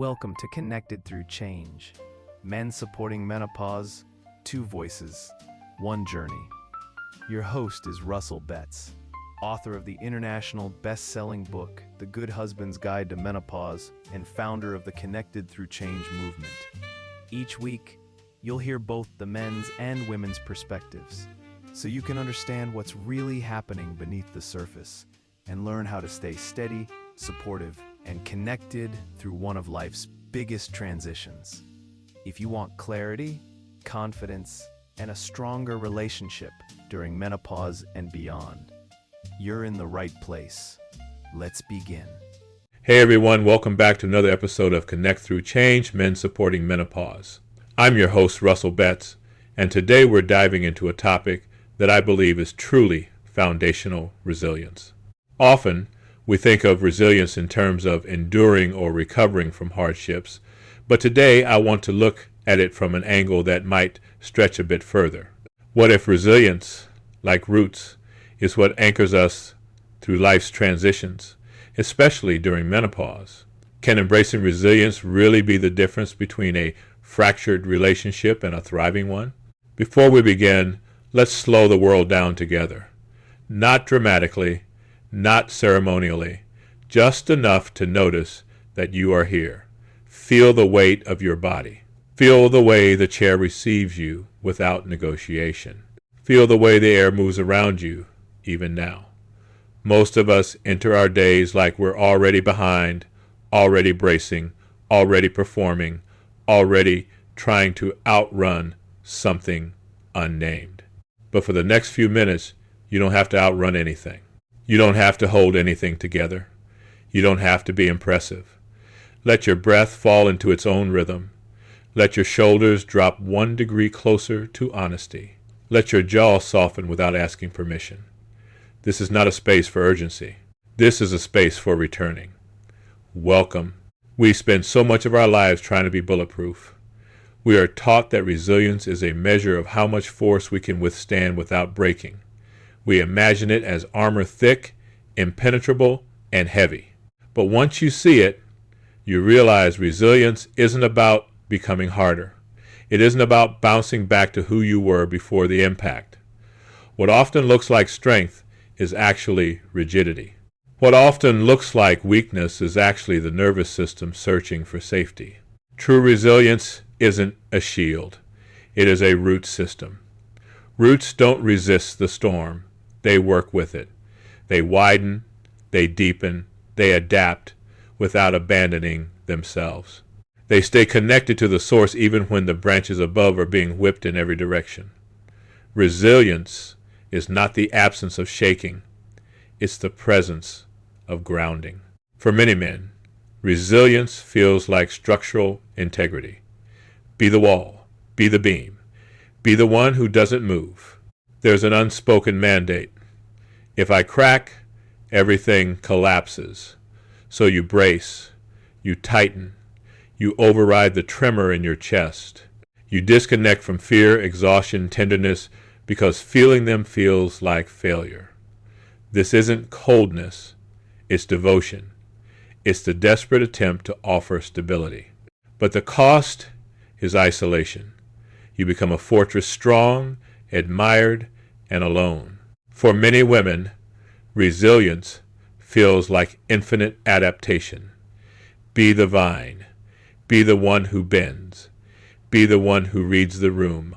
Welcome to Connected Through Change. Men supporting menopause, two voices, one journey. Your host is Russell Betts, author of the international best-selling book, The Good Husband's Guide to Menopause, and founder of the Connected Through Change movement. Each week, you'll hear both the men's and women's perspectives, so you can understand what's really happening beneath the surface and learn how to stay steady, supportive, and connected through one of life's biggest transitions. If you want clarity, confidence, and a stronger relationship during menopause and beyond, you're in the right place. Let's begin. Hey everyone, welcome back to another episode of Connect Through Change, Men Supporting Menopause. I'm your host, Russell Betts, and today we're diving into a topic that I believe is truly foundational resilience. Often, we think of resilience in terms of enduring or recovering from hardships, but today I want to look at it from an angle that might stretch a bit further. What if resilience, like roots, is what anchors us through life's transitions, especially during menopause? Can embracing resilience really be the difference between a fractured relationship and a thriving one? Before we begin, let's slow the world down together. Not dramatically, not ceremonially, just enough to notice that you are here. Feel the weight of your body. Feel the way the chair receives you without negotiation. Feel the way the air moves around you, even now. Most of us enter our days like we're already behind, already bracing, already performing, already trying to outrun something unnamed. But for the next few minutes, you don't have to outrun anything. You don't have to hold anything together. You don't have to be impressive. Let your breath fall into its own rhythm. Let your shoulders drop 1 degree closer to honesty. Let your jaw soften without asking permission. This is not a space for urgency. This is a space for returning. Welcome. We spend so much of our lives trying to be bulletproof. We are taught that resilience is a measure of how much force we can withstand without breaking. We imagine it as armor thick, impenetrable, and heavy. But once you see it, you realize resilience isn't about becoming harder. It isn't about bouncing back to who you were before the impact. What often looks like strength is actually rigidity. What often looks like weakness is actually the nervous system searching for safety. True resilience isn't a shield. It is a root system. Roots don't resist the storm. They work with it. They widen, they deepen, they adapt without abandoning themselves. They stay connected to the source even when the branches above are being whipped in every direction. Resilience is not the absence of shaking. It's the presence of grounding. For many men, resilience feels like structural integrity. Be the wall. Be the beam. Be the one who doesn't move. There's an unspoken mandate. If I crack, everything collapses. So you brace, you tighten, you override the tremor in your chest. You disconnect from fear, exhaustion, tenderness, because feeling them feels like failure. This isn't coldness, it's devotion. It's the desperate attempt to offer stability. But the cost is isolation. You become a fortress strong, admired, and alone. For many women, resilience feels like infinite adaptation. Be the vine. Be the one who bends. Be the one who reads the room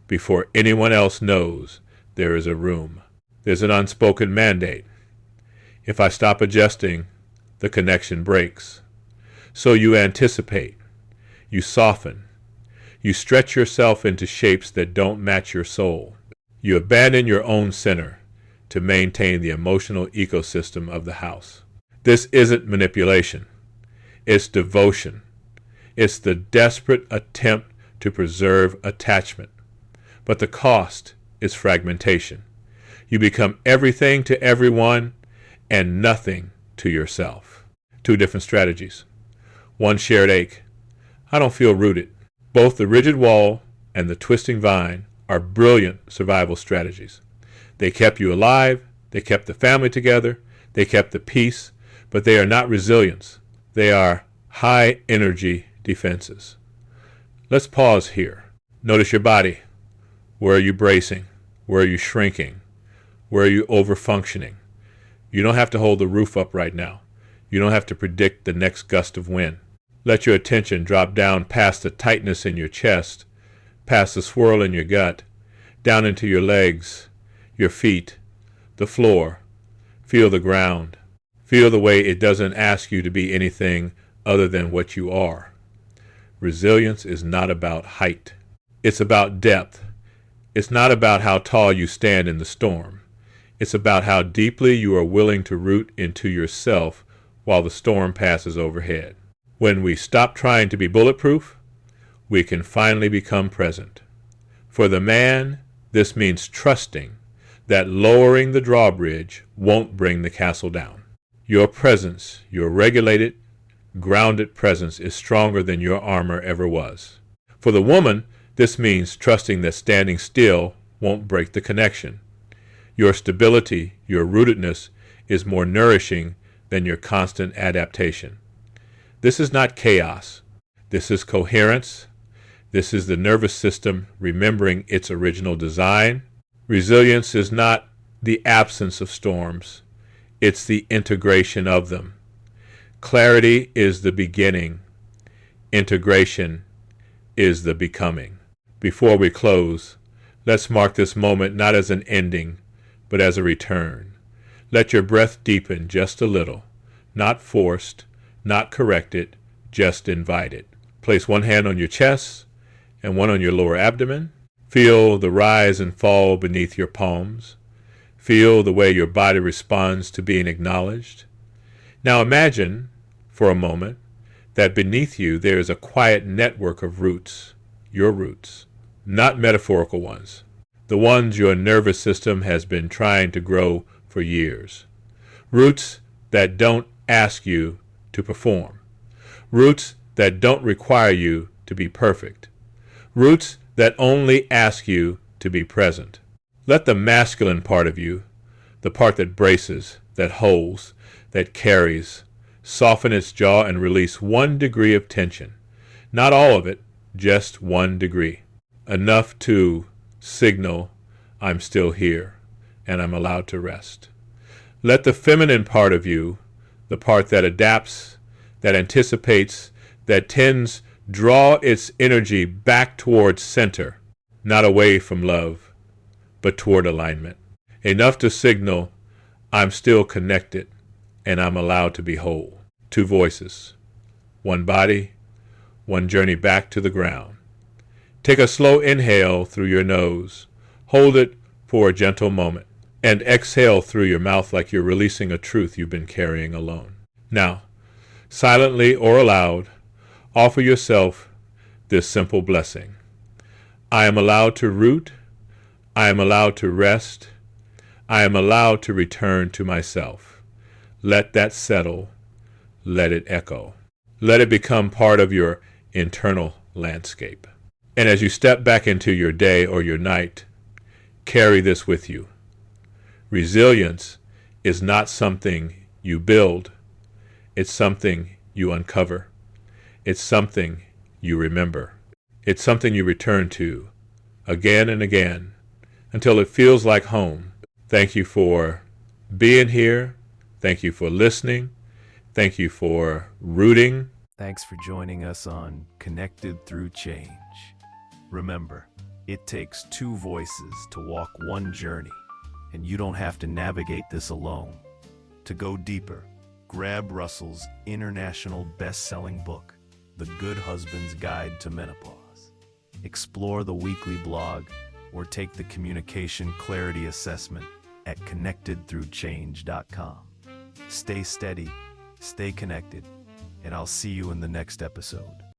before anyone else knows there is a room. There's an unspoken mandate. If I stop adjusting, the connection breaks. So you anticipate. You soften. You stretch yourself into shapes that don't match your soul. You abandon your own center to maintain the emotional ecosystem of the house. This isn't manipulation. It's devotion. It's the desperate attempt to preserve attachment. But the cost is fragmentation. You become everything to everyone and nothing to yourself. 2 different strategies. One shared ache. I don't feel rooted. Both the rigid wall and the twisting vine are brilliant survival strategies. They kept you alive, they kept the family together, they kept the peace, but they are not resilience. They are high energy defenses. Let's pause here. Notice your body. Where are you bracing? Where are you shrinking? Where are you overfunctioning? You don't have to hold the roof up right now. You don't have to predict the next gust of wind. Let your attention drop down past the tightness in your chest, past the swirl in your gut, down into your legs, your feet, the floor. Feel the ground. Feel the way it doesn't ask you to be anything other than what you are. Resilience is not about height. It's about depth. It's not about how tall you stand in the storm. It's about how deeply you are willing to root into yourself while the storm passes overhead. When we stop trying to be bulletproof, we can finally become present. For the man, this means trusting that lowering the drawbridge won't bring the castle down. Your presence, your regulated, grounded presence is stronger than your armor ever was. For the woman, this means trusting that standing still won't break the connection. Your stability, your rootedness, is more nourishing than your constant adaptation. This is not chaos. This is coherence. This is the nervous system remembering its original design. Resilience is not the absence of storms. It's the integration of them. Clarity is the beginning. Integration is the becoming. Before we close, let's mark this moment not as an ending, but as a return. Let your breath deepen just a little, not forced, not corrected, just invited. Place one hand on your chest and one on your lower abdomen. Feel the rise and fall beneath your palms. Feel the way your body responds to being acknowledged. Now imagine, for a moment, that beneath you there is a quiet network of roots, your roots, not metaphorical ones, the ones your nervous system has been trying to grow for years. Roots that don't ask you to perform. Roots that don't require you to be perfect. Roots that only ask you to be present. Let the masculine part of you, the part that braces, that holds, that carries, soften its jaw and release 1 degree of tension. Not all of it, just 1 degree. Enough to signal, I'm still here, and I'm allowed to rest. Let the feminine part of you, the part that adapts, that anticipates, that tends, draw its energy back towards center, not away from love, but toward alignment. Enough to signal, I'm still connected, and I'm allowed to be whole. 2 voices, 1 body, 1 journey back to the ground. Take a slow inhale through your nose. Hold it for a gentle moment. And exhale through your mouth like you're releasing a truth you've been carrying alone. Now, silently or aloud, offer yourself this simple blessing. I am allowed to root. I am allowed to rest. I am allowed to return to myself. Let that settle. Let it echo. Let it become part of your internal landscape. And as you step back into your day or your night, carry this with you. Resilience is not something you build. It's something you uncover. It's something you remember. It's something you return to again and again until it feels like home. Thank you for being here. Thank you for listening. Thank you for rooting. Thanks for joining us on Connected Through Change. Remember, it takes 2 voices to walk 1 journey, and you don't have to navigate this alone. To go deeper, grab Russell's international best-selling book, The Good Husband's Guide to Menopause. Explore the weekly blog or take the Communication Clarity Assessment at connectedthroughchange.com. Stay steady, stay connected, and I'll see you in the next episode.